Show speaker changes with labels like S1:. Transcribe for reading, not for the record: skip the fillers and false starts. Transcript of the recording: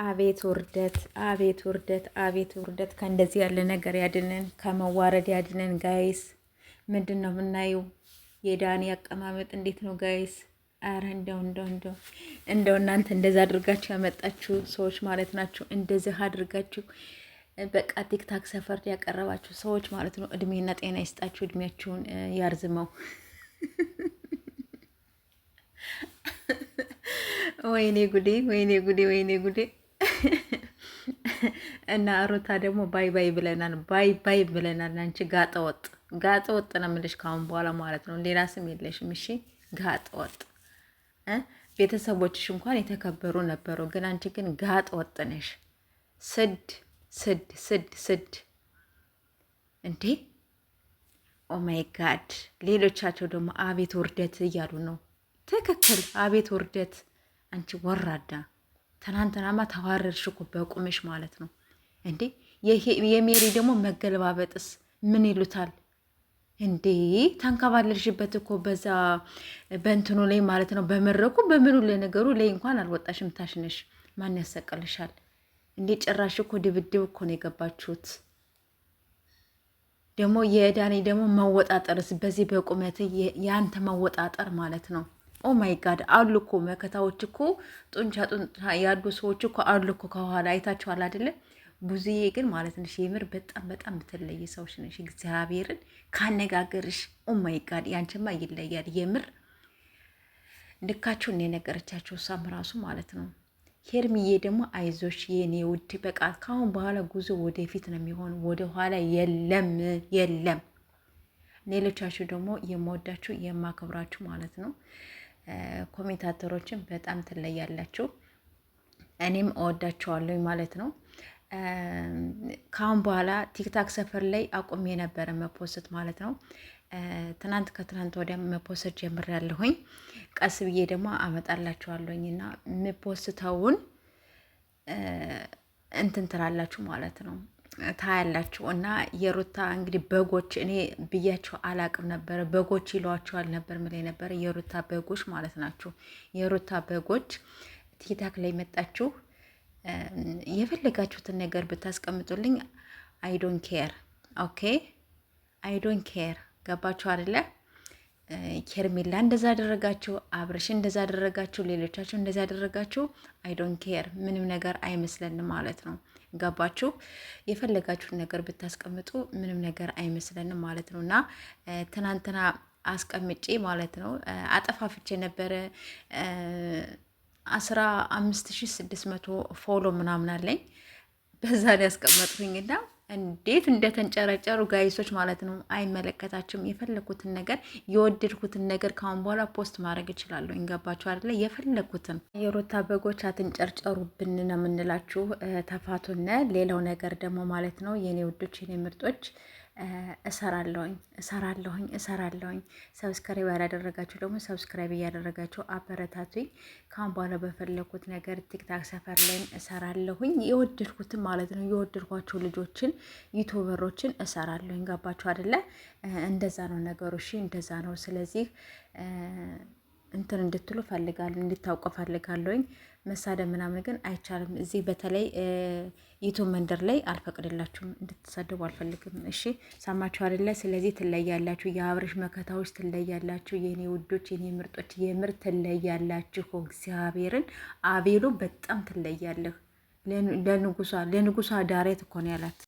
S1: አቤት ውርደት! አቤት ውርደት! አቤት ውርደት! ከእንደዚህ ያለ ነገር ያድነን፣ ከመዋረድ ያድነን። ጋይስ ምንድን ነው የምናየው? የዳኒ አቀማመጥ እንዴት ነው ጋይስ? አረ እንደው እናንተ እንደዛ አድርጋችሁ ያመጣችሁ ሰዎች ማለት ናችሁ። እንደዚህ አድርጋችሁ በቃ ቲክታክ ሰፈር ያቀረባችሁ ሰዎች ማለት ነው። እድሜና ጤና ይስጣችሁ፣ እድሜያችሁን ያርዝመው። ወይኔ ጉዴ! ወይኔ ጉዴ! ወይኔ ጉዴ! እና ሩታ ደግሞ ባይ ባይ ብለናል፣ ባይ ባይ ብለናል። አንቺ ጋጠ ወጥ ነው የምልሽ ካሁን በኋላ ማለት ነው። ሌላ ስም የለሽም። እሺ ጋጠ ወጥ። ቤተሰቦችሽ እንኳን የተከበሩ ነበሩ፣ ግን አንቺ ግን ጋጠ ወጥ ነሽ። ስድ ስድ ስድ ስድ እንዴ! ኦ ማይ ጋድ! ሌሎቻቸው ደግሞ አቤት ውርደት እያሉ ነው። ትክክል፣ አቤት ውርደት። አንቺ ወራዳ፣ ትናንትናማ ተዋረድሽ እኮ በቁምሽ ማለት ነው እንዴ! የሜሪ ደግሞ መገለባበጥስ ምን ይሉታል እንዴ? ተንከባለልሽበት እኮ በዛ በእንትኑ ላይ ማለት ነው፣ በመድረኩ በምኑ ለነገሩ ላይ እንኳን አልወጣሽም። ታሽነሽ ማን ያሰቀልሻል እንዴ? ጭራሽ እኮ ድብድብ እኮ ነው የገባችሁት። ደግሞ የዳኒ ደግሞ መወጣጠርስ በዚህ በቁመት ያንተ መወጣጠር ማለት ነው። ኦ ማይ ጋድ አሉ እኮ መከታዎች እኮ ጡንቻ ያሉ ሰዎች እኮ አሉ እኮ ከኋላ አይታችኋል አይደለ? ብዙዬ ግን ማለት ነሽ የምር በጣም በጣም ብትለይ ሰዎች ነሽ። እግዚአብሔርን ካነጋገርሽ ኦ ማይ ጋድ ያንቺማ ይለያል። የምር ልካችሁ እኔ ነገረቻቸው እሷም ራሱ ማለት ነው። ሄርሚዬ ደግሞ አይዞሽ የኔ ውድ በቃ ካሁን በኋላ ጉዞ ወደፊት ነው የሚሆን፣ ወደ ኋላ የለም የለም። ሌሎቻችሁ ደግሞ የምወዳችሁ የማከብራችሁ ማለት ነው ኮሜንታተሮችን በጣም ትለያላችሁ። እኔም እወዳቸዋለሁ ማለት ነው። ካሁን በኋላ ቲክታክ ሰፈር ላይ አቁሜ የነበረ መፖስት ማለት ነው። ትናንት ከትናንት ወዲያ መፖስት ጀምሬያለሁኝ። ቀስ ብዬ ደግሞ አመጣላችኋለሁኝ እና የምፖስተውን እንትን ትላላችሁ ማለት ነው ታያላችሁ። እና የሩታ እንግዲህ በጎች እኔ ብያቸው አላቅም ነበረ። በጎች ይሏቸዋል ነበር ምላይ ነበረ። የሩታ በጎች ማለት ናቸው። የሩታ በጎች ቲክታክ ላይ መጣችሁ የፈለጋችሁትን ነገር ብታስቀምጡልኝ አይዶን ኬር። ኦኬ አይዶን ኬር። ገባችሁ አይደለ? ኬርሜላ እንደዛ አደረጋችሁ፣ አብርሽ እንደዛ አደረጋችሁ፣ ሌሎቻችሁ እንደዛ አደረጋችሁ። አይዶን ኬር ምንም ነገር አይመስለንም ማለት ነው። ገባችሁ? የፈለጋችሁን ነገር ብታስቀምጡ ምንም ነገር አይመስለንም ማለት ነው። እና ትናንትና አስቀምጬ ማለት ነው አጠፋፍቼ ነበረ 15,600 ፎሎ ምናምን አለኝ። በዛ ላይ ያስቀመጥኩኝና እንዴት እንደተንጨረጨሩ ጋይሶች ማለት ነው። አይመለከታችሁም። የፈለኩትን ነገር የወደድኩትን ነገር ካሁን በኋላ ፖስት ማድረግ እችላለሁ። እንገባችሁ አይደለ? የፈለኩትን የሩታ በጎች አትንጨርጨሩብን ነው የምንላችሁ። ተፋቱነ። ሌላው ነገር ደግሞ ማለት ነው የኔ ውዶች፣ የኔ ምርጦች እሰራለሁኝ። ሰብስክራይብ ያላደረጋችሁ ደግሞ ሰብስክራይብ እያደረጋችሁ አበረታቱኝ። ካሁን በኋላ በፈለኩት ነገር ቲክታክ ሰፈር ላይም እሰራለሁኝ። የወደድኩትን ማለት ነው የወደድኳቸው ልጆችን ዩቱበሮችን እሰራለሁኝ። ገባችሁ አይደለ? እንደዛ ነው ነገሩ። እሺ እንደዛ ነው። ስለዚህ እንትን እንድትሉ ፈልጋለሁ፣ እንድታውቁ ፈልጋለሁኝ። መሳደብ ምናምን ግን አይቻልም። እዚህ በተለይ ዩቱብ መንደር ላይ አልፈቅድላችሁም፣ እንድትሳደቡ አልፈልግም። እሺ ሰማችሁ አይደለ? ስለዚህ ትለያላችሁ። የአብርሽ መከታዎች ትለያላችሁ። የኔ ውዶች፣ የኔ ምርጦች፣ የምር ትለያላችሁ። እግዚአብሔርን አቤሉ በጣም ትለያለህ። ለንጉሷ ዳሬት እኮ ነው ያላት።